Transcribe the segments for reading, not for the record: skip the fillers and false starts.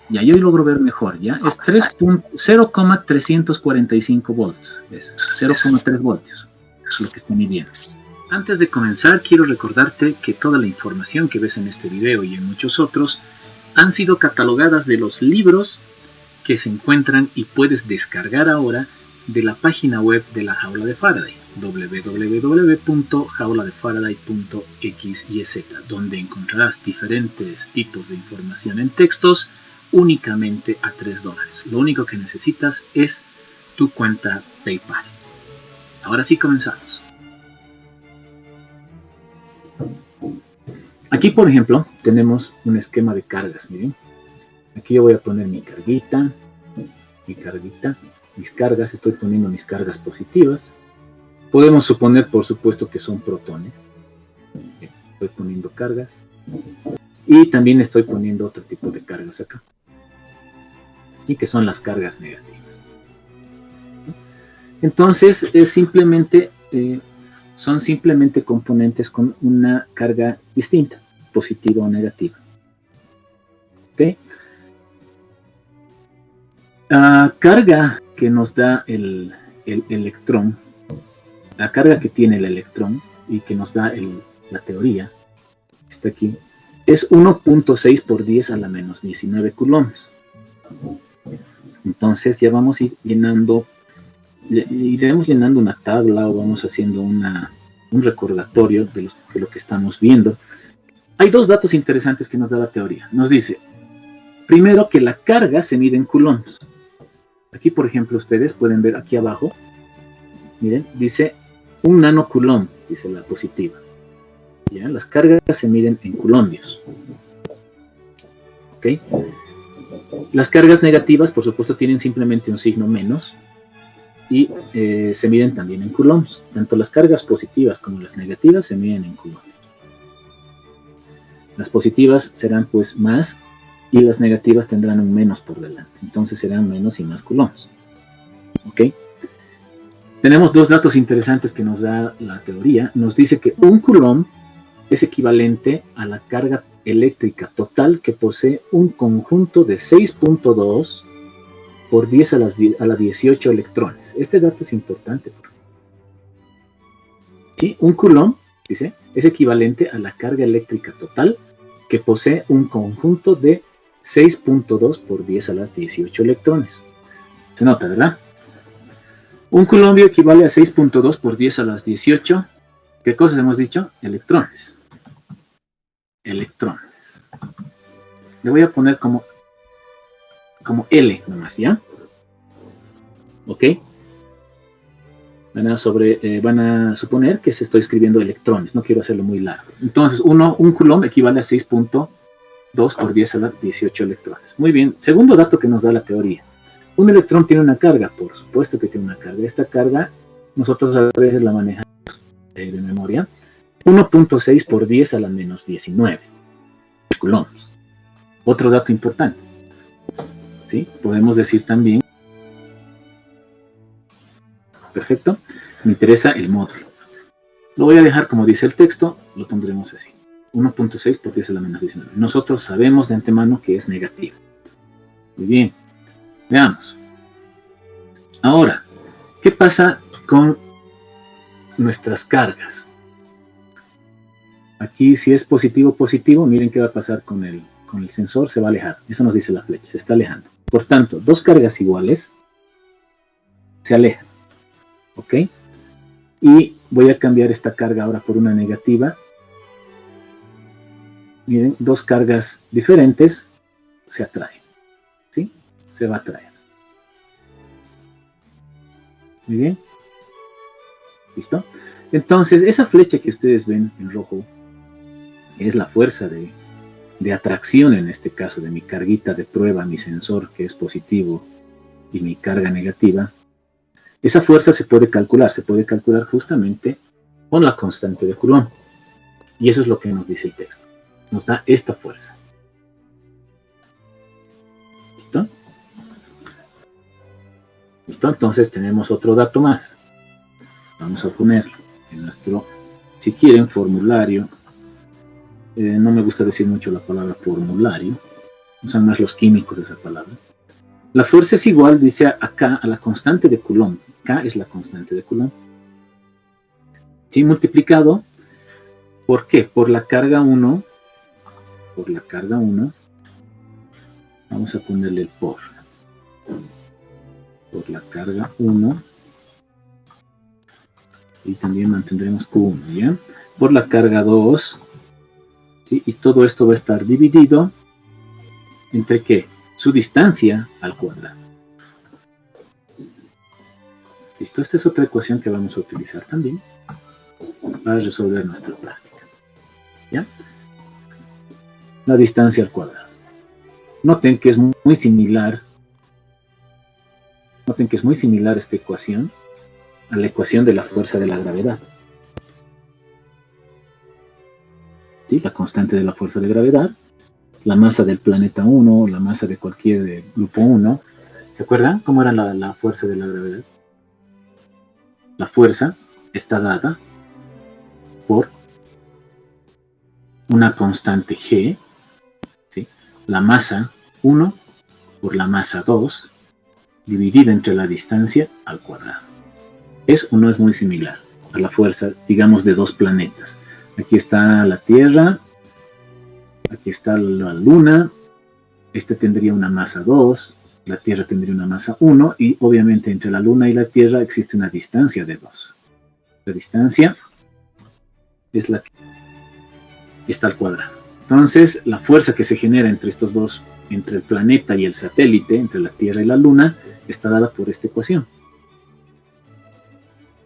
Ya, yo logro ver mejor, ¿ya? Es 0,345 voltios, es 0,3 voltios, lo que está midiendo. Antes de comenzar, quiero recordarte que toda la información que ves en este video y en muchos otros han sido catalogadas de los libros que se encuentran y puedes descargar ahora de la página web de la Jaula de Faraday, www.jauladefaraday.xyz, donde encontrarás diferentes tipos de información en textos únicamente a $3. Lo único que necesitas es tu cuenta PayPal. Ahora sí comenzamos. Aquí, por ejemplo, tenemos un esquema de cargas, miren. Aquí yo voy a poner mi carguita, mis cargas, estoy poniendo mis cargas positivas. Podemos suponer, por supuesto, que son protones. Estoy poniendo cargas. Y también estoy poniendo otro tipo de cargas acá. Y que son las cargas negativas. Entonces, son simplemente componentes con una carga distinta, positiva o negativa. ¿Ok? Carga que nos da el electrón, la carga que tiene el electrón y que nos da la teoría, está aquí, es 1.6 por 10 a la menos 19 coulombs. Entonces ya vamos a ir llenando, iremos llenando una tabla o vamos haciendo un recordatorio de lo que estamos viendo. Hay dos datos interesantes que nos da la teoría. Nos dice, primero, que la carga se mide en coulombs. Aquí, por ejemplo, ustedes pueden ver aquí abajo, miren, dice 1 nanocoulomb, dice la positiva. ¿Ya? Las cargas se miden en coulombios. ¿Ok? Las cargas negativas, por supuesto, tienen simplemente un signo menos y se miden también en coulombs. Tanto las cargas positivas como las negativas se miden en coulombios. Las positivas serán pues más y las negativas tendrán un menos por delante. Entonces serán menos y más coulombs. ¿Ok? Tenemos dos datos interesantes que nos da la teoría. Nos dice que un coulomb es equivalente a la carga eléctrica total que posee un conjunto de 6.2 por 10 a la 18 electrones. Este dato es importante. ¿Sí? Un coulomb, dice, es equivalente a la carga eléctrica total que posee un conjunto de 6.2 por 10 a las 18 electrones. Se nota, ¿verdad? Un coulombio equivale a 6.2 por 10 a las 18. ¿Qué cosas hemos dicho? Electrones. Electrones. Le voy a poner como L nomás, ¿ya? ¿Ok? Van a suponer que se estoy escribiendo electrones. No quiero hacerlo muy largo. Entonces, un coulomb equivale a 6.2 por 10 a las 18 electrones. Muy bien. Segundo dato que nos da la teoría. Un electrón tiene una carga. Por supuesto que tiene una carga. Esta carga nosotros a veces la manejamos de memoria. 1.6 por 10 a la menos 19 coulombs. Otro dato importante. ¿Sí? Podemos decir también. Perfecto. Me interesa el módulo. Lo voy a dejar como dice el texto. Lo pondremos así. 1.6 por 10 a la menos 19. Nosotros sabemos de antemano que es negativo. Muy bien. Veamos. Ahora, ¿qué pasa con nuestras cargas? Aquí, si es positivo, miren qué va a pasar con el sensor, se va a alejar. Eso nos dice la flecha, se está alejando. Por tanto, dos cargas iguales se alejan. ¿Ok? Y voy a cambiar esta carga ahora por una negativa. Miren, dos cargas diferentes se atraen. ¿Sí? Se va a atraer. Muy bien. ¿Listo? Entonces, esa flecha que ustedes ven en rojo es la fuerza de atracción, en este caso, de mi carguita de prueba, mi sensor que es positivo y mi carga negativa. Esa fuerza se puede calcular justamente con la constante de Coulomb. Y eso es lo que nos dice el texto. Nos da esta fuerza. ¿Listo? ¿Listo? Entonces tenemos otro dato más. Vamos a ponerlo en nuestro, si quieren, formulario. No me gusta decir mucho la palabra formulario. usan más los químicos de esa palabra. La fuerza es igual, dice acá, a la constante de Coulomb. K es la constante de Coulomb. ¿Sí? Multiplicado, ¿por qué? Por la carga 1, vamos a ponerle el por la carga 1, y también mantendremos Q1, ¿ya? Por la carga 2, ¿sí? Y todo esto va a estar dividido entre ¿qué? Su distancia al cuadrado. ¿Listo? Esta es otra ecuación que vamos a utilizar también para resolver nuestra práctica, ¿ya? La distancia al cuadrado. Noten que es muy similar esta ecuación a la ecuación de la fuerza de la gravedad. ¿Sí? La constante de la fuerza de gravedad, la masa del planeta 1, la masa de cualquier grupo 1. ¿Se acuerdan cómo era la fuerza de la gravedad? La fuerza está dada por una constante G, ¿sí? La masa 1 por la masa 2, dividida entre la distancia al cuadrado. ¿Es o no es muy similar a la fuerza, digamos, de dos planetas? Aquí está la Tierra, aquí está la Luna, este tendría una masa 2, la Tierra tendría una masa 1, y obviamente entre la Luna y la Tierra existe una distancia de 2. La distancia es la que está al cuadrado. Entonces, la fuerza que se genera entre estos dos, entre el planeta y el satélite, entre la Tierra y la Luna, está dada por esta ecuación.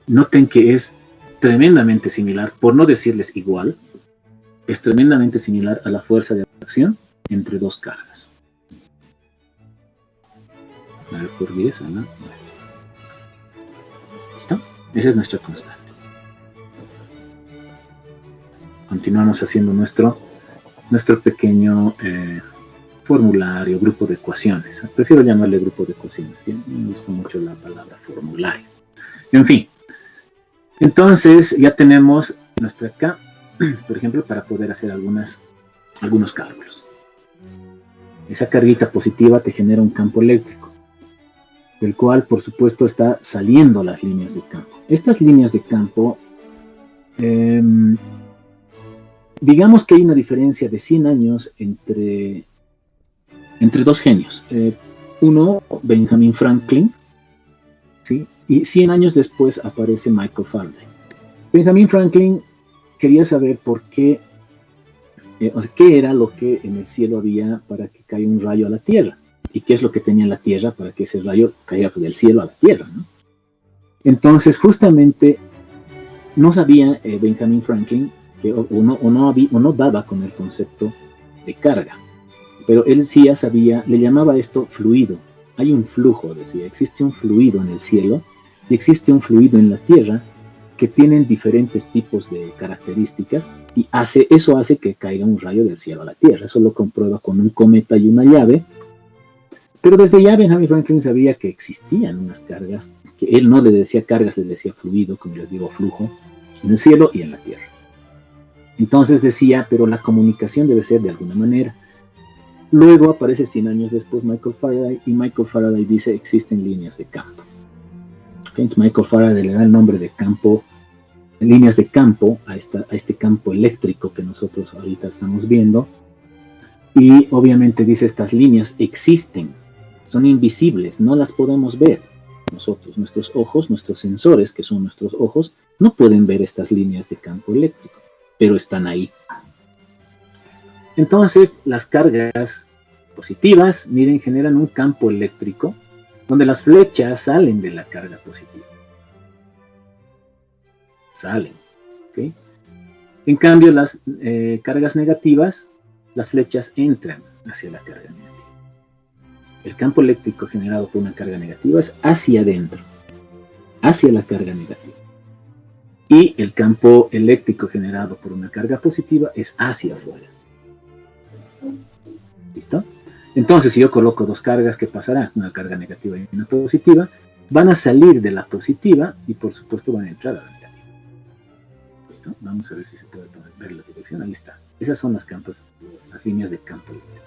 Noten que es tremendamente similar, por no decirles igual, es tremendamente similar a la fuerza de atracción entre dos cargas. A ver, por 10, ¿no? ¿Listo? Esa es nuestra constante. Continuamos haciendo nuestro pequeño formulario, grupo de ecuaciones. Prefiero llamarle grupo de ecuaciones, ¿sí? Me gusta mucho la palabra formulario. En fin, entonces ya tenemos nuestra K, por ejemplo, para poder hacer algunos cálculos. Esa carguita positiva te genera un campo eléctrico, del cual, por supuesto, está saliendo las líneas de campo. Estas líneas de campo, digamos que hay una diferencia de 100 años entre dos genios. Uno, Benjamin Franklin, ¿sí? Y 100 años después aparece Michael Faraday. Benjamin Franklin quería saber por qué, qué era lo que en el cielo había para que caiga un rayo a la Tierra, y qué es lo que tenía la Tierra para que ese rayo caiga del cielo a la Tierra, ¿no? Entonces, justamente, no sabía Benjamin Franklin que no daba con el concepto de carga, pero él sí ya sabía, le llamaba esto fluido. Hay un flujo, decía, existe un fluido en el cielo y existe un fluido en la Tierra que tienen diferentes tipos de características, y eso hace que caiga un rayo del cielo a la Tierra. Eso lo comprueba con un cometa y una llave. Pero desde ya Benjamin Franklin sabía que existían unas cargas, que él no le decía cargas, le decía fluido, como les digo, flujo, en el cielo y en la Tierra. Entonces decía, pero la comunicación debe ser de alguna manera. Luego aparece 100 años después Michael Faraday, y Michael Faraday dice, existen líneas de campo. Entonces Michael Faraday le da el nombre de campo, líneas de campo a este campo eléctrico que nosotros ahorita estamos viendo, y obviamente dice, estas líneas existen, son invisibles, no las podemos ver nosotros, nuestros ojos, nuestros sensores, que son nuestros ojos, no pueden ver estas líneas de campo eléctrico, pero están ahí. Entonces, las cargas positivas, miren, generan un campo eléctrico donde las flechas salen de la carga positiva. Salen, ¿ok? En cambio, las cargas negativas, las flechas entran hacia la carga negativa. El campo eléctrico generado por una carga negativa es hacia adentro, hacia la carga negativa. Y el campo eléctrico generado por una carga positiva es hacia afuera. ¿Listo? Entonces, si yo coloco dos cargas, ¿qué pasará? Una carga negativa y una positiva. Van a salir de la positiva y, por supuesto, van a entrar a la negativa. ¿Listo? Vamos a ver si se puede ver la dirección. Ahí está. Esas son las líneas de campo eléctrico.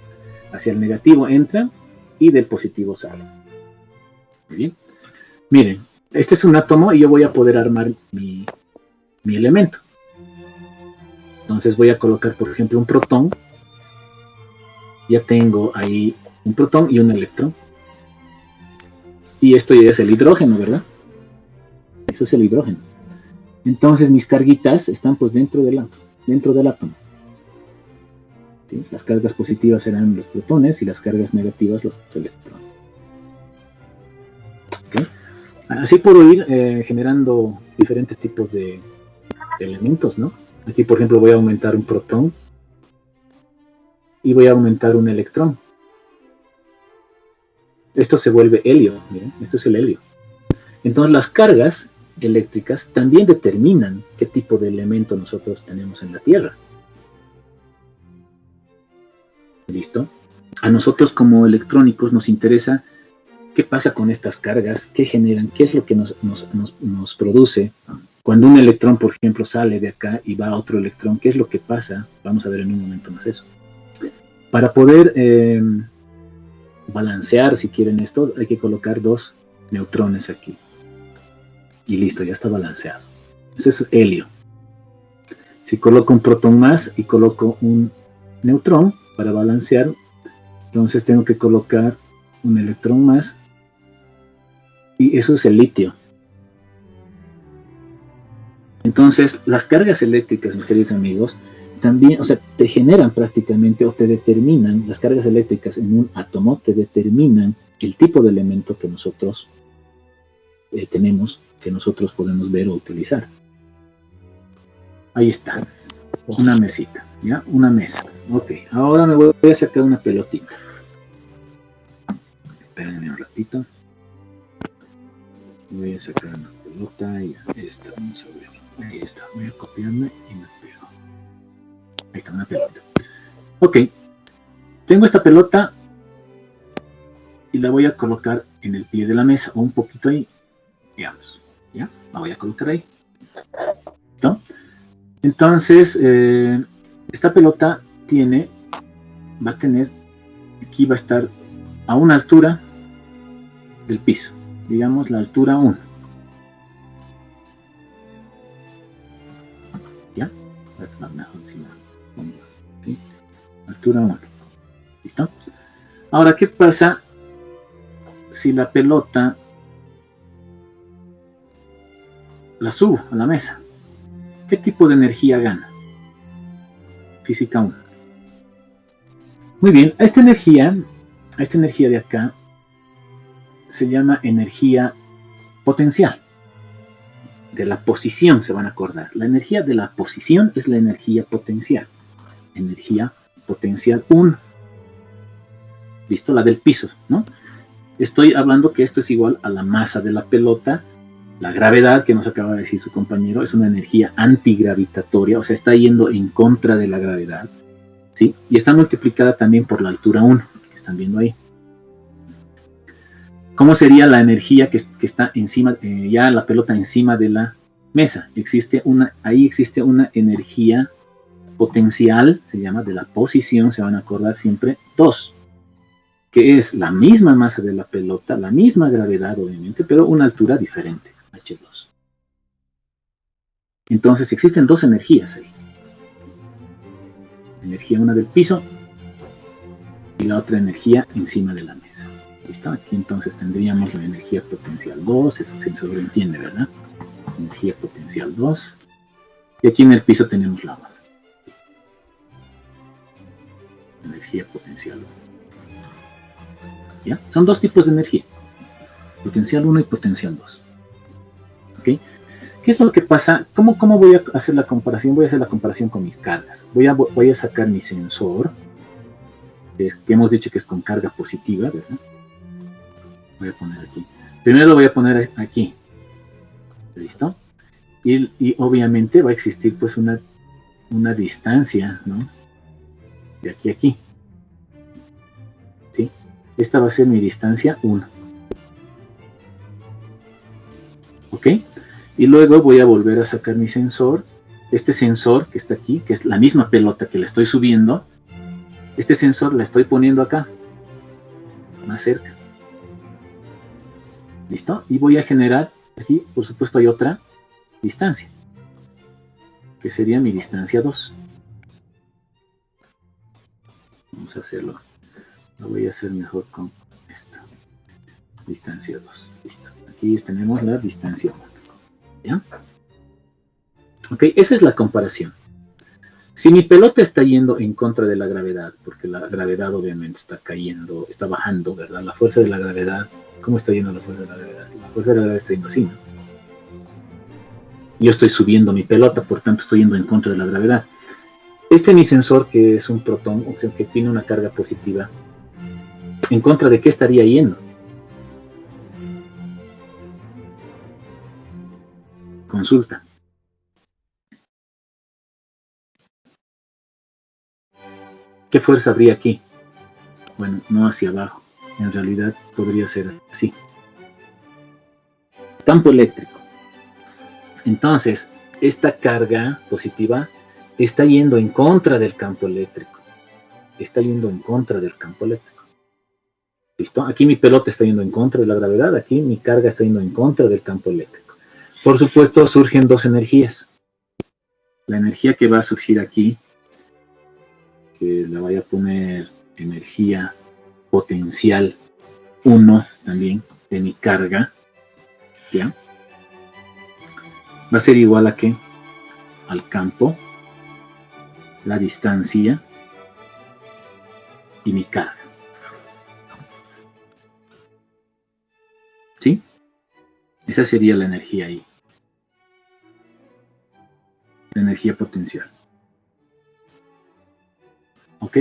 hacia el negativo entra y del positivo sale. Muy bien. Miren, este es un átomo y yo voy a poder armar mi elemento. Entonces voy a colocar, por ejemplo, un protón. Ya tengo ahí un protón y un electrón. Y esto ya es el hidrógeno, ¿verdad? Eso es el hidrógeno. Entonces mis carguitas están pues dentro del átomo. ¿Sí? Las cargas positivas serán los protones y las cargas negativas los electrones. ¿Okay? Así puedo ir generando diferentes tipos de elementos, ¿no? Aquí, por ejemplo, voy a aumentar un protón y voy a aumentar un electrón. Esto se vuelve helio, miren, esto es el helio. Entonces las cargas eléctricas también determinan qué tipo de elemento nosotros tenemos en la Tierra. ¿Listo? A nosotros como electrónicos nos interesa qué pasa con estas cargas, qué generan, qué es lo que nos produce. Cuando un electrón, por ejemplo, sale de acá y va a otro electrón, ¿qué es lo que pasa? Vamos a ver en un momento más eso. Para poder balancear, si quieren esto, hay que colocar dos neutrones aquí. Y listo, ya está balanceado. Eso es helio. Si coloco un protón más y coloco un neutrón para balancear, entonces tengo que colocar un electrón más y eso es el litio. Entonces, las cargas eléctricas, mis queridos amigos, también, o sea, te generan prácticamente o te determinan, las cargas eléctricas en un átomo te determinan el tipo de elemento que nosotros tenemos, que nosotros podemos ver o utilizar. Ahí está, una mesita, ¿ya? Una mesa. Ok, ahora me voy a sacar una pelotita. Espérenme un ratito. Voy a sacar una pelota y esta, vamos a ver. Ahí está, voy a copiarme y me pego. Ahí está, una pelota. Ok, tengo esta pelota y la voy a colocar en el pie de la mesa o un poquito ahí, digamos. ¿Ya? La voy a colocar ahí. ¿Listo? Entonces, esta pelota va a tener, aquí va a estar a una altura del piso, digamos la altura 1. ¿Ya? Voy a tomar mejor encima. ¿Sí? Altura 1. ¿Listo? Ahora, ¿qué pasa si la pelota la subo a la mesa? ¿Qué tipo de energía gana? Física 1. Muy bien, esta energía de acá se llama energía potencial. De la posición se van a acordar. La energía de la posición es la energía potencial. Energía potencial 1. ¿Listo? La del piso, ¿no? Estoy hablando que esto es igual a la masa de la pelota. La gravedad, que nos acaba de decir su compañero, es una energía antigravitatoria, o sea, está yendo en contra de la gravedad, ¿sí? Y está multiplicada también por la altura 1, que están viendo ahí. ¿Cómo sería la energía que está encima, ya la pelota encima de la mesa? Ahí existe una energía potencial, se llama, de la posición, se van a acordar siempre, 2, que es la misma masa de la pelota, la misma gravedad, obviamente, pero una altura diferente. H2. Entonces existen dos energías ahí. Energía una del piso y la otra energía encima de la mesa. ¿Listo? Aquí entonces tendríamos la energía potencial 2, eso se sobreentiende, ¿verdad? Energía potencial 2. Y aquí en el piso tenemos la 1. Energía potencial 1. ¿Ya? Son dos tipos de energía. Potencial 1 y potencial 2. ¿Okay? ¿Qué es lo que pasa? ¿Cómo voy a hacer la comparación? Voy a hacer la comparación con mis cargas. Voy a sacar mi sensor, que hemos dicho que es con carga positiva, ¿verdad? Voy a poner aquí. Primero lo voy a poner aquí. ¿Listo? Y obviamente va a existir pues una distancia, ¿no? De aquí a aquí. ¿Sí? Esta va a ser mi distancia 1. ¿Ok? Y luego voy a volver a sacar mi sensor. Este sensor que está aquí, que es la misma pelota que le estoy subiendo, Este sensor la estoy poniendo acá, más cerca. ¿Listo? Y voy a generar, aquí por supuesto hay otra distancia, que sería mi distancia 2. Vamos a hacerlo. Lo voy a hacer mejor con esto. Distancia 2. Listo. Aquí tenemos la distancia 1. ¿Ya? Ok, esa es la comparación. Si mi pelota está yendo en contra de la gravedad, porque la gravedad obviamente está cayendo, está bajando, ¿verdad? La fuerza de la gravedad, ¿cómo está yendo la fuerza de la gravedad? La fuerza de la gravedad está yendo así, ¿no? Yo estoy subiendo mi pelota, por tanto estoy yendo en contra de la gravedad. Este mi sensor, que es un protón, o sea, que tiene una carga positiva, ¿en contra de qué estaría yendo? Consulta. ¿Qué fuerza habría aquí? Bueno, no hacia abajo. En realidad podría ser así. Campo eléctrico. Entonces, esta carga positiva está yendo en contra del campo eléctrico. Está yendo en contra del campo eléctrico. ¿Listo? Aquí mi pelota está yendo en contra de la gravedad. Aquí mi carga está yendo en contra del campo eléctrico. Por supuesto, surgen dos energías. La energía que va a surgir aquí, que la voy a poner energía potencial 1 también de mi carga, ¿ya? Va a ser igual a ¿qué? Al campo, la distancia y mi carga. ¿Sí? Esa sería la energía ahí. La energía potencial. ¿Ok?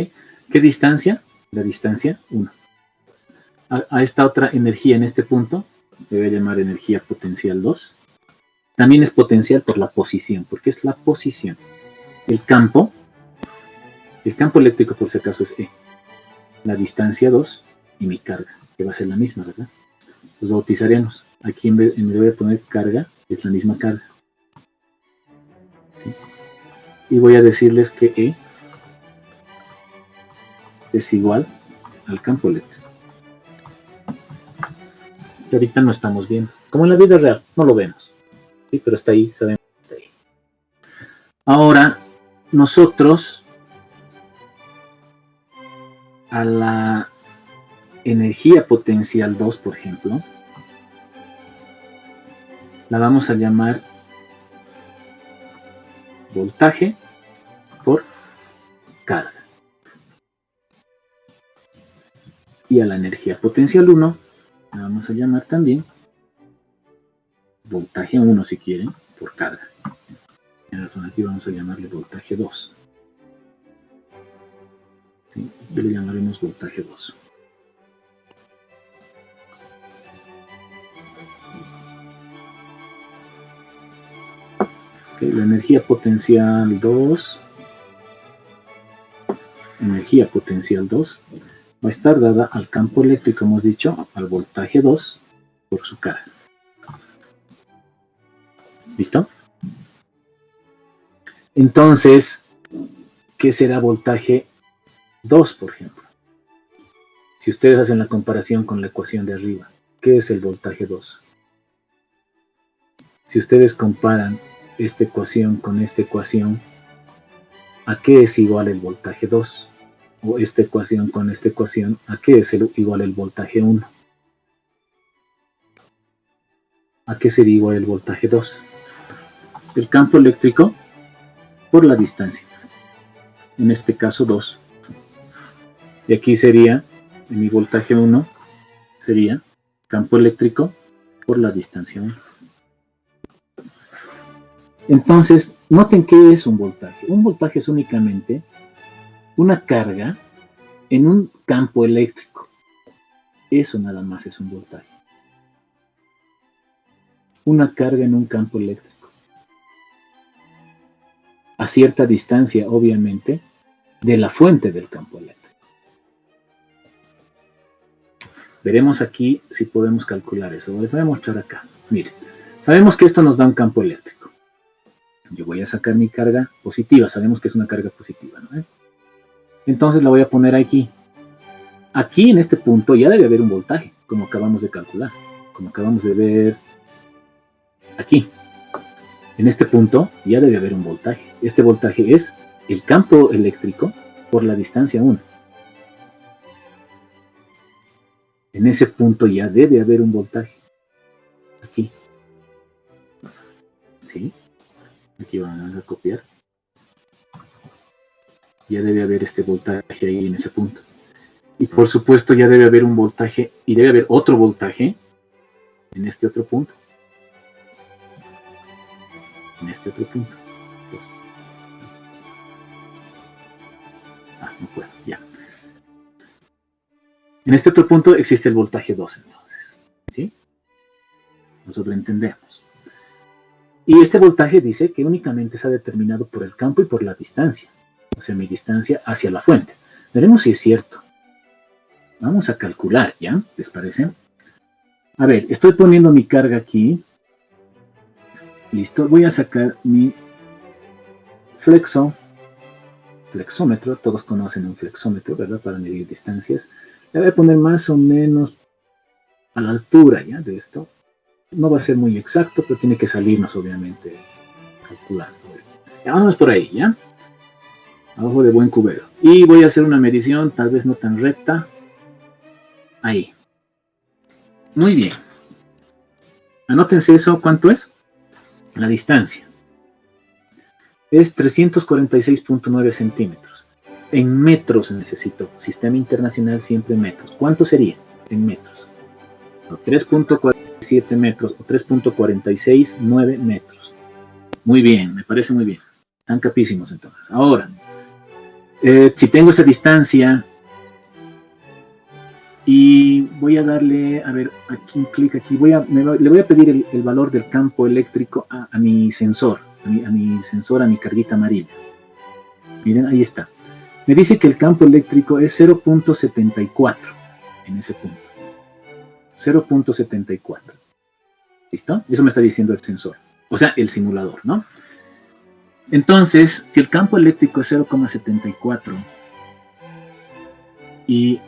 ¿Qué distancia? La distancia 1. A esta otra energía en este punto, le voy a llamar energía potencial 2. También es potencial por la posición, porque es la posición. El campo eléctrico por si acaso es E. La distancia 2 y mi carga, que va a ser la misma, ¿verdad? Los bautizaremos. Aquí en vez de poner carga, es la misma carga. ¿Sí? Y voy a decirles que E es igual al campo eléctrico. Y ahorita no estamos viendo. Como en la vida real, no lo vemos. ¿Sí? Pero está ahí, sabemos que está ahí. Ahora, nosotros a la energía potencial 2, por ejemplo, la vamos a llamar voltaje por carga. Y a la energía potencial 1 la vamos a llamar también voltaje 1 si quieren, por carga. Aquí vamos a llamarle voltaje 2. ¿Sí? Y le llamaremos voltaje 2. Okay, la energía potencial 2 va a estar dada al campo eléctrico, hemos dicho, al voltaje 2 por su carga. ¿Listo? Entonces, ¿qué será voltaje 2, por ejemplo? Si ustedes hacen la comparación con la ecuación de arriba, ¿qué es el voltaje 2? Si ustedes comparan esta ecuación con esta ecuación, ¿a qué es igual el voltaje 2? O esta ecuación con esta ecuación, ¿a qué es igual el voltaje 1? ¿A qué sería igual el voltaje 2? El campo eléctrico por la distancia. En este caso 2. Y aquí sería, en mi voltaje 1, sería campo eléctrico por la distancia 1. Entonces, noten qué es un voltaje. Un voltaje es únicamente una carga en un campo eléctrico. Eso nada más es un voltaje. Una carga en un campo eléctrico. A cierta distancia, obviamente, de la fuente del campo eléctrico. Veremos aquí si podemos calcular eso. Les voy a mostrar acá. Miren, sabemos que esto nos da un campo eléctrico. Yo voy a sacar mi carga positiva. Sabemos que es una carga positiva, ¿no? Entonces la voy a poner aquí. Aquí en este punto ya debe haber un voltaje, como acabamos de calcular, como acabamos de ver aquí. En este punto ya debe haber un voltaje. Este voltaje es el campo eléctrico por la distancia 1. En ese punto ya debe haber un voltaje. Aquí. ¿Sí? Aquí vamos a copiar. Ya debe haber este voltaje ahí en ese punto. Y por supuesto ya debe haber un voltaje y debe haber otro voltaje en este otro punto. En este otro punto. No puedo, ya. En este otro punto existe el voltaje 2 entonces. ¿Sí? Nosotros lo entendemos. Y este voltaje dice que únicamente está determinado por el campo y por la distancia. O sea, mi distancia hacia la fuente. Veremos si es cierto. Vamos a calcular, ¿ya? ¿Les parece? A ver, estoy poniendo mi carga aquí. Listo. Voy a sacar mi flexómetro. Todos conocen un flexómetro, ¿verdad? Para medir distancias. Le voy a poner más o menos a la altura, ¿ya? De esto. No va a ser muy exacto, pero tiene que salirnos, obviamente, calculando. Ya vamos por ahí, ¿ya? Abajo de buen cubero. Y voy a hacer una medición, tal vez no tan recta. Ahí. Muy bien. Anótense eso, ¿cuánto es? La distancia. Es 346.9 centímetros. En metros necesito. Sistema internacional siempre en metros. ¿Cuánto sería en metros? 3.47 metros o 3.469 metros. Muy bien, me parece muy bien. Están capísimos entonces. Ahora, si tengo esa distancia y voy a darle, a ver, aquí un clic aquí, le voy a pedir el valor del campo eléctrico a mi sensor, a mi carguita amarilla. Miren, ahí está. Me dice que el campo eléctrico es 0.74 en ese punto. 0.74. ¿Listo? Eso me está diciendo el sensor. O sea, el simulador, ¿no? Entonces, si el campo eléctrico es 0.74 y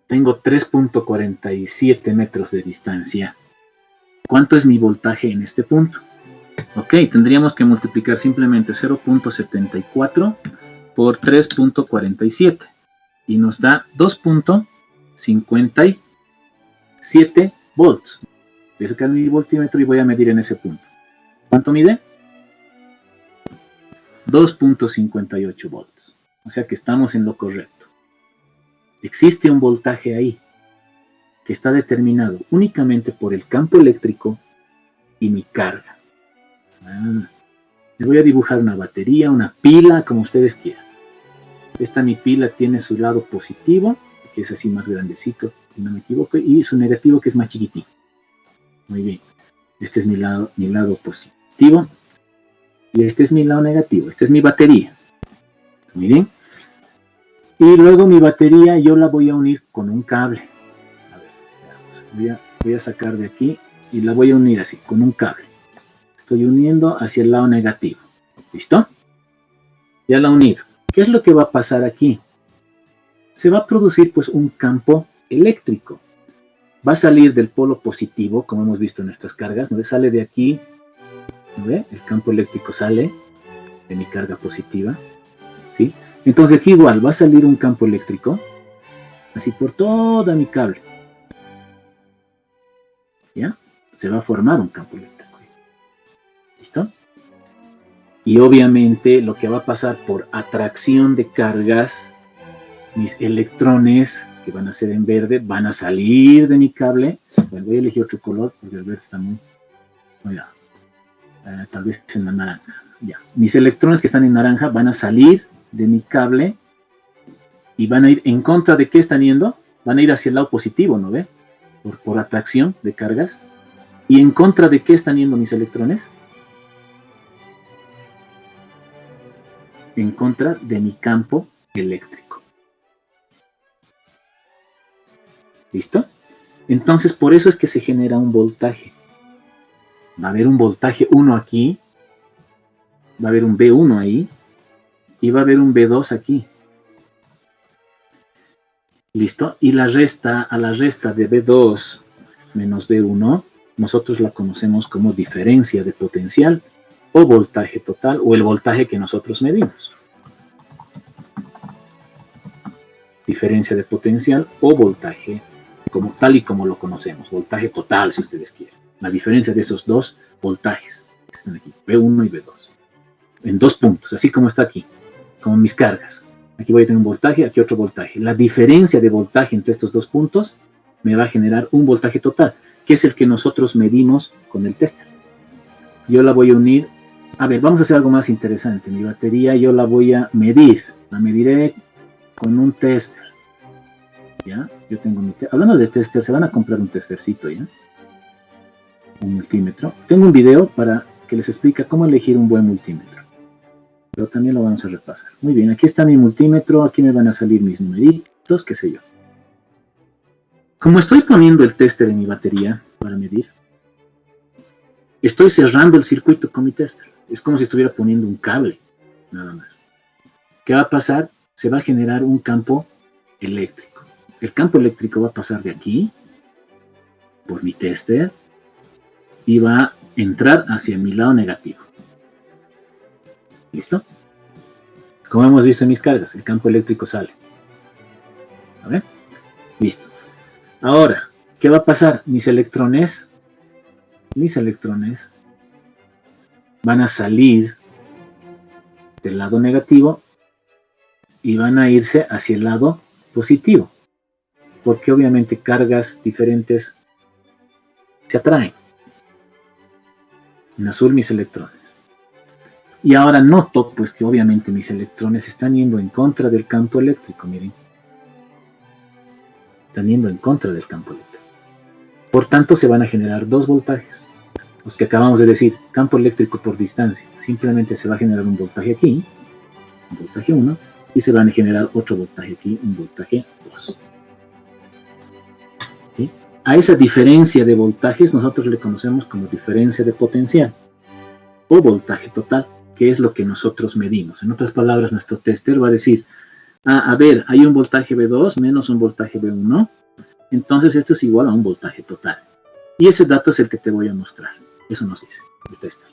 tengo 3.47 metros de distancia, ¿cuánto es mi voltaje en este punto? Ok, tendríamos que multiplicar simplemente 0.74 por 3.47 y nos da 2.57 volts. Voy a sacar mi voltímetro y voy a medir en ese punto. ¿Cuánto mide? 2.58 volts. O sea que estamos en lo correcto. Existe un voltaje ahí que está determinado únicamente por el campo eléctrico y mi carga. Les voy a dibujar una batería, una pila, como ustedes quieran. Esta mi pila tiene su lado positivo, que es así más grandecito, si no me equivoco, y su negativo, que es más chiquitito. Muy bien. Este es mi lado positivo. Y este es mi lado negativo. Esta es mi batería. Muy bien. Y luego mi batería yo la voy a unir con un cable. A ver, veamos. Voy a sacar de aquí y la voy a unir así, con un cable. Estoy uniendo hacia el lado negativo. ¿Listo? Ya la he unido. ¿Qué es lo que va a pasar aquí? Se va a producir pues un campo eléctrico. Va a salir del polo positivo, como hemos visto en nuestras cargas. ¿No? Sale de aquí. ¿Ve? El campo eléctrico sale de mi carga positiva. ¿Sí? Entonces aquí igual va a salir un campo eléctrico. Así por toda mi cable. ¿Ya? Se va a formar un campo eléctrico. ¿Listo? Y obviamente lo que va a pasar por atracción de cargas, mis electrones que van a ser en verde van a salir de mi cable. Bueno, voy a elegir otro color porque el verde está muy... Cuidado. Tal vez en la naranja. Ya. Mis electrones que están en naranja van a salir de mi cable y van a ir en contra de qué están yendo. Van a ir hacia el lado positivo, ¿no ve? Por atracción de cargas. ¿Y en contra de qué están yendo mis electrones? En contra de mi campo eléctrico. ¿Listo? Entonces, por eso es que se genera un voltaje. Va a haber un voltaje 1 aquí, va a haber un B1 ahí, y va a haber un B2 aquí. ¿Listo? Y a la resta de B2 menos B1, nosotros la conocemos como diferencia de potencial o voltaje total, o el voltaje que nosotros medimos. Diferencia de potencial o voltaje, como tal y como lo conocemos, voltaje total si ustedes quieren. La diferencia de esos dos voltajes que están aquí, B1 y B2, en 2 puntos, así como está aquí, como mis cargas. Aquí voy a tener un voltaje, aquí otro voltaje. La diferencia de voltaje entre estos 2 puntos me va a generar un voltaje total, que es el que nosotros medimos con el tester. Yo la voy a unir. A ver, vamos a hacer algo más interesante. Mi batería yo la voy a medir. La mediré con un tester. ¿Ya? Yo tengo mi hablando de tester, se van a comprar un testercito, ¿ya? Un multímetro. Tengo un video para que les explique cómo elegir un buen multímetro. Pero también lo vamos a repasar. Muy bien, aquí está mi multímetro, aquí me van a salir mis numeritos, qué sé yo. Como estoy poniendo el tester en mi batería para medir, estoy cerrando el circuito con mi tester. Es como si estuviera poniendo un cable, nada más. ¿Qué va a pasar? Se va a generar un campo eléctrico. El campo eléctrico va a pasar de aquí, por mi tester, y va a entrar hacia mi lado negativo. ¿Listo? Como hemos visto en mis cargas, el campo eléctrico sale. ¿A ver? Listo. Ahora, ¿qué va a pasar? Mis electrones van a salir del lado negativo y van a irse hacia el lado positivo, porque obviamente cargas diferentes se atraen. En azul mis electrones. Y ahora noto pues que obviamente mis electrones están yendo en contra del campo eléctrico, miren. Están yendo en contra del campo eléctrico. Por tanto se van a generar 2 voltajes. Los que acabamos de decir, campo eléctrico por distancia. Simplemente se va a generar un voltaje aquí, un voltaje 1, y se van a generar otro voltaje aquí, un voltaje 2. ¿Sí? A esa diferencia de voltajes nosotros le conocemos como diferencia de potencial o voltaje total, que es lo que nosotros medimos. En otras palabras, nuestro tester va a decir, a ver, hay un voltaje B2 menos un voltaje B1, entonces esto es igual a un voltaje total. Y ese dato es el que te voy a mostrar. Eso nos dice el tester.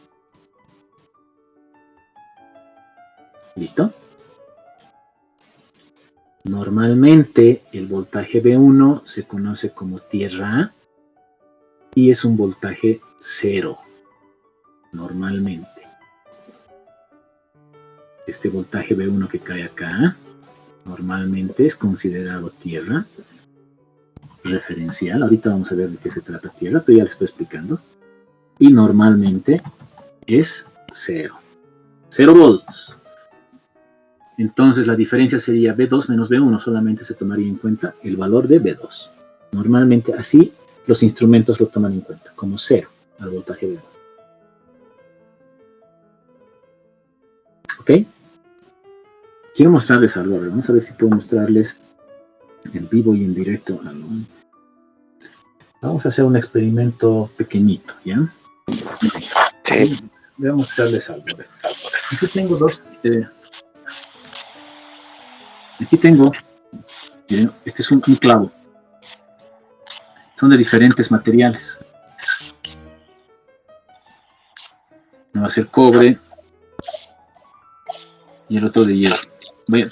¿Listo? Normalmente el voltaje B1 se conoce como tierra A y es un voltaje 0. Normalmente. Este voltaje B1 que cae acá normalmente es considerado tierra referencial. Ahorita vamos a ver de qué se trata tierra, pero ya les estoy explicando. Y normalmente es 0. 0 volts. Entonces la diferencia sería B2 menos B1. Solamente se tomaría en cuenta el valor de B2. Normalmente así los instrumentos lo toman en cuenta, como 0 al voltaje B1. ¿Ok? Quiero mostrarles algo. Vamos a ver si puedo mostrarles en vivo y en directo algo. Vamos a hacer un experimento pequeñito, ¿ya? Sí. Voy a mostrarles algo. Aquí tengo dos. Aquí tengo. Este es un clavo. Son de diferentes materiales. Uno va a ser cobre y el otro de hierro.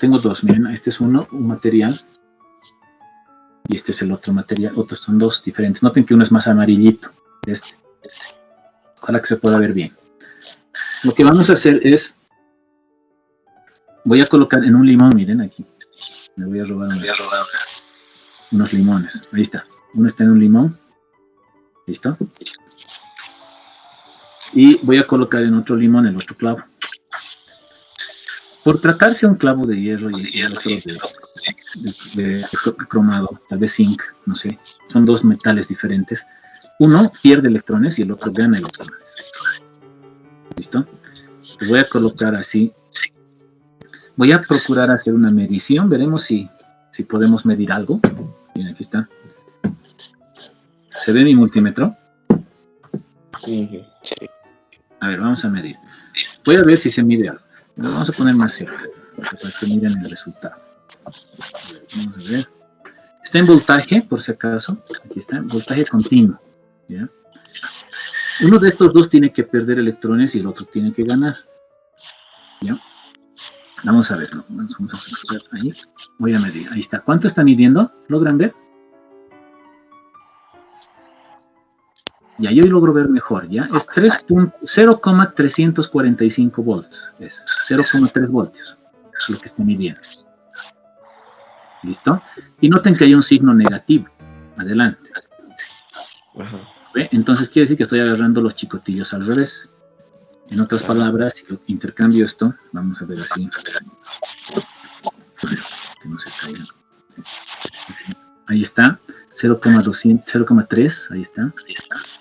Tengo dos, miren, este es un material y este es el otro material. Otros son dos diferentes. Noten que uno es más amarillito. Ojalá que se pueda ver bien. Lo que vamos a hacer es, voy a colocar en un limón, miren aquí. Me voy a robar unos limones. Ahí está. Uno está en un limón. ¿Listo? Y voy a colocar en otro limón el otro clavo. Por tratarse un clavo de hierro y el otro de cromado, tal vez zinc, no sé, son dos metales diferentes. Uno pierde electrones y el otro gana electrones. ¿Listo? Lo voy a colocar así. Voy a procurar hacer una medición, veremos si podemos medir algo. Miren, aquí está. ¿Se ve mi multímetro? Sí. A ver, vamos a medir. Voy a ver si se mide algo. Lo vamos a poner más cerca, para que miren el resultado. A ver, vamos a ver. está en voltaje, por si acaso. Aquí está, voltaje continuo. ¿Ya? Uno de estos dos tiene que perder electrones y el otro tiene que ganar. ¿Ya? Vamos a ver, ¿no? Vamos a ver ahí. Voy a medir, ahí está. ¿Cuánto está midiendo? ¿Logran ver? Ya, yo logro ver mejor, ¿ya? Es 0,345 volts. Es 0,3 voltios lo que está midiendo. ¿Listo? Y noten que hay un signo negativo. Adelante. Ajá. ¿Ve? Entonces quiere decir que estoy agarrando los chicotillos al revés. En otras palabras, si yo intercambio esto, vamos a ver así. Que no se caiga. Ahí está. 0,3, ahí está.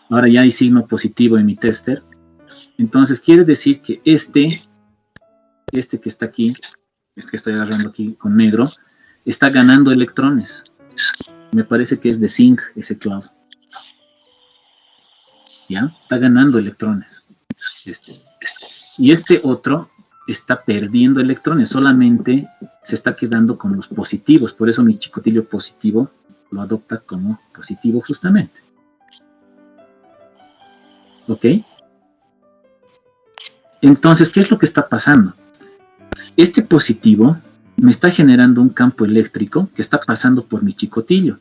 Ahora ya hay signo positivo en mi tester. Entonces quiere decir que este que está aquí, este que estoy agarrando aquí con negro, está ganando electrones. Me parece que es de zinc ese clavo. ¿Ya? Está ganando electrones. Y este otro está perdiendo electrones, solamente se está quedando con los positivos. Por eso mi chicotillo positivo lo adopta como positivo justamente. ¿Ok? Entonces, ¿qué es lo que está pasando? Este positivo me está generando un campo eléctrico que está pasando por mi chicotillo.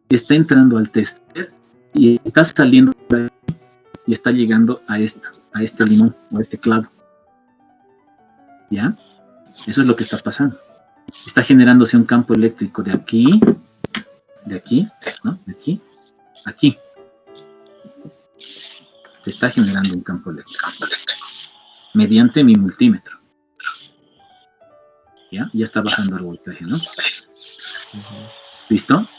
Está entrando al tester y está saliendo por ahí y está llegando a este limón o a este clavo. ¿Ya? Eso es lo que está pasando. Está generándose un campo eléctrico de aquí, ¿no? De aquí, aquí. Se está generando un campo eléctrico mediante mi multímetro. ¿Ya? Ya está bajando el voltaje, ¿no? ¿Listo?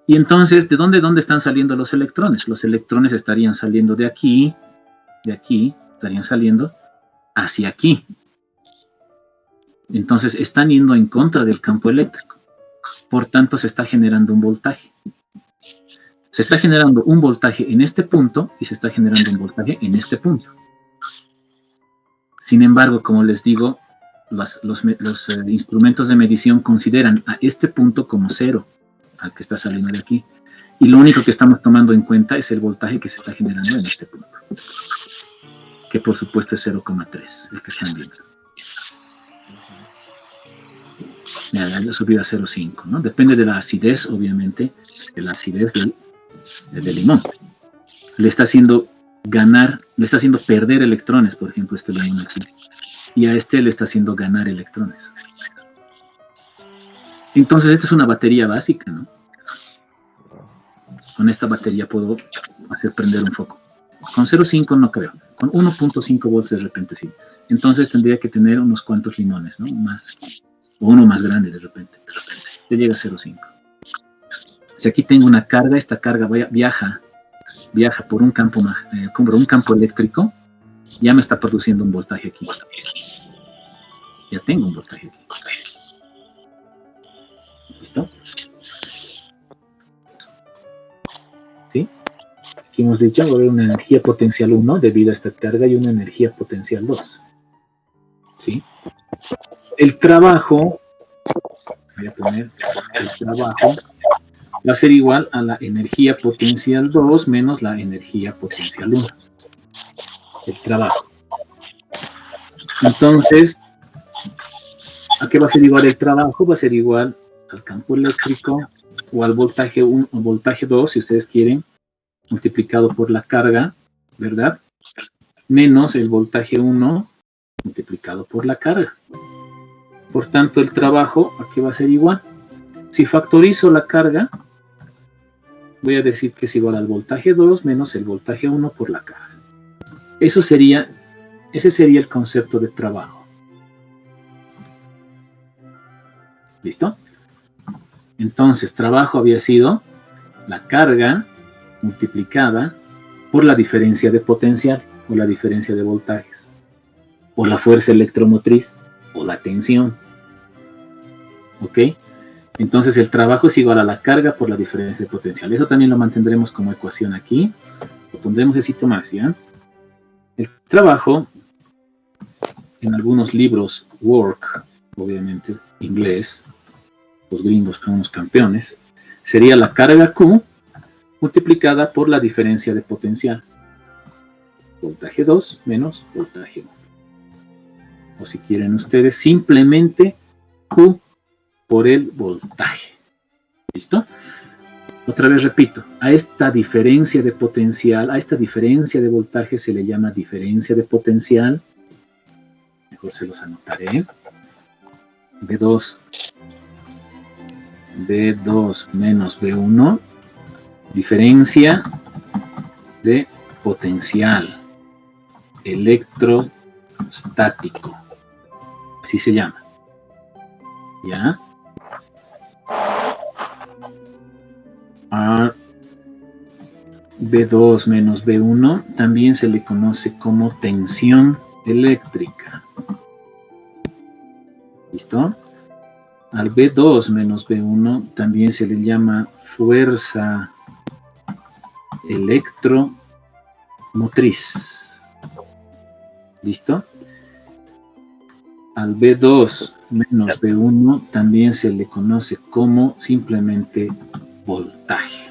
Y entonces, ¿de dónde están saliendo los electrones? Los electrones estarían saliendo de aquí, estarían saliendo hacia aquí. Entonces, están yendo en contra del campo eléctrico. Por tanto, se está generando un voltaje. Se está generando un voltaje en este punto y se está generando un voltaje en este punto. Sin embargo, como les digo, los instrumentos de medición consideran a este punto como cero, al que está saliendo de aquí. Y lo único que estamos tomando en cuenta es el voltaje que se está generando en este punto. Que por supuesto es 0,3, el que están viendo. Ya subió a 0,5, ¿no? Depende de la acidez, obviamente, de la acidez del limón. Le está haciendo perder electrones, por ejemplo, este limón aquí. Y a este le está haciendo ganar electrones. Entonces, esta es una batería básica, ¿no? Con esta batería puedo hacer prender un foco. Con 0,5 no creo. Con 1,5 volts de repente sí. Entonces tendría que tener unos cuantos limones, ¿no? Más. O uno más grande de repente. Te llega a 0,5. Si aquí tengo una carga, esta carga viaja por un campo eléctrico, ya me está produciendo un voltaje aquí. Ya tengo un voltaje aquí. ¿Listo? ¿Sí? Aquí hemos dicho, va a haber una energía potencial 1 debido a esta carga y una energía potencial 2. ¿Sí? El trabajo, voy a poner el trabajo, va a ser igual a la energía potencial 2 menos la energía potencial 1. El trabajo. Entonces, ¿a qué va a ser igual el trabajo? Va a ser igual al campo eléctrico o al voltaje 1 o voltaje 2, si ustedes quieren, multiplicado por la carga, ¿verdad? Menos el voltaje 1 multiplicado por la carga. Por tanto, el trabajo, ¿a qué va a ser igual? Si factorizo la carga, voy a decir que es igual al voltaje 2 menos el voltaje 1 por la carga. Ese sería el concepto de trabajo. ¿Listo? Entonces, trabajo había sido la carga multiplicada por la diferencia de potencial o la diferencia de voltajes o la fuerza electromotriz o la tensión. ¿Ok? Entonces el trabajo es igual a la carga por la diferencia de potencial. Eso también lo mantendremos como ecuación aquí. Lo pondremos un poquito más, ¿ya? El trabajo, en algunos libros, work, obviamente, inglés, los gringos son unos campeones, Sería la carga Q multiplicada por la diferencia de potencial. Voltaje 2 menos voltaje 1. O si quieren ustedes, simplemente Q por el voltaje. ¿Listo? Otra vez repito, a esta diferencia de potencial, a esta diferencia de voltaje se le llama diferencia de potencial. Mejor se los anotaré. B2 menos B1, diferencia de potencial electrostático. Así se llama. ¿Ya? A B2 menos B1 también se le conoce como tensión eléctrica. ¿Listo? Al B2 menos B1 también se le llama fuerza electromotriz. ¿Listo? Al B2 menos B1 también se le conoce como simplemente voltaje.